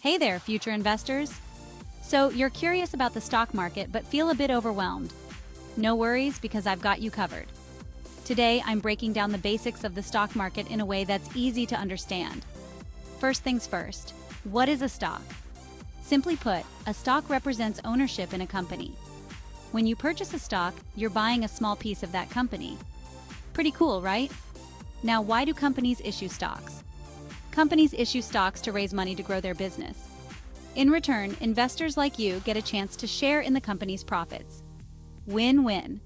Hey there, future investors. So, you're curious about the stock market but feel a bit overwhelmed. No worries, because I've got you covered. Today, I'm breaking down the basics of the stock market in a way that's easy to understand. First things first, what is a stock? Simply put, a stock represents ownership in a company. When you purchase a stock, you're buying a small piece of that company. Pretty cool, right? Now, why do companies issue stocks? Companies issue stocks to raise money to grow their business. In return, investors like you get a chance to share in the company's profits. Win-win.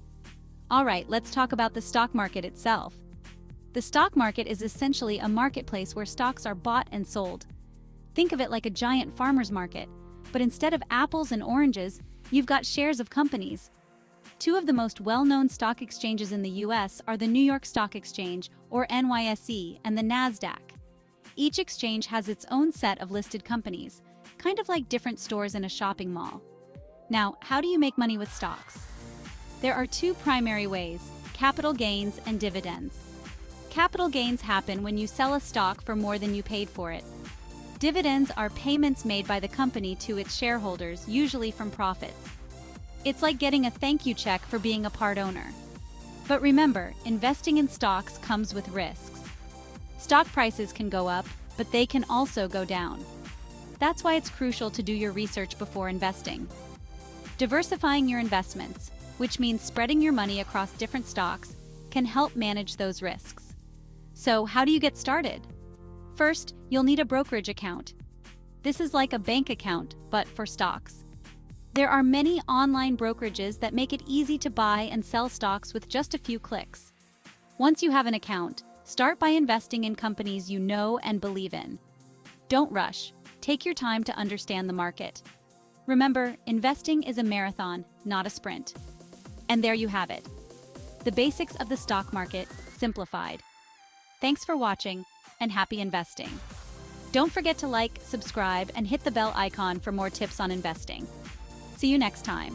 All right, let's talk about the stock market itself. The stock market is essentially a marketplace where stocks are bought and sold. Think of it like a giant farmer's market, but instead of apples and oranges, you've got shares of companies. Two of the most well-known stock exchanges in the US are the New York Stock Exchange, or NYSE, and the NASDAQ. Each exchange has its own set of listed companies, kind of like different stores in a shopping mall. Now, how do you make money with stocks? There are two primary ways: capital gains and dividends. Capital gains happen when you sell a stock for more than you paid for it. Dividends are payments made by the company to its shareholders, usually from profits. It's like getting a thank you check for being a part owner. But remember, investing in stocks comes with risks. Stock prices can go up, but they can also go down. That's why it's crucial to do your research before investing. Diversifying your investments, which means spreading your money across different stocks, can help manage those risks. So, how do you get started? First, you'll need a brokerage account. This is like a bank account, but for stocks. There are many online brokerages that make it easy to buy and sell stocks with just a few clicks. Once you have an account, start by investing in companies you know and believe in. Don't rush. Take your time to understand the market. Remember, investing is a marathon, not a sprint. And there you have it. The basics of the stock market, simplified. Thanks for watching, and happy investing. Don't forget to like, subscribe, and hit the bell icon for more tips on investing. See you next time.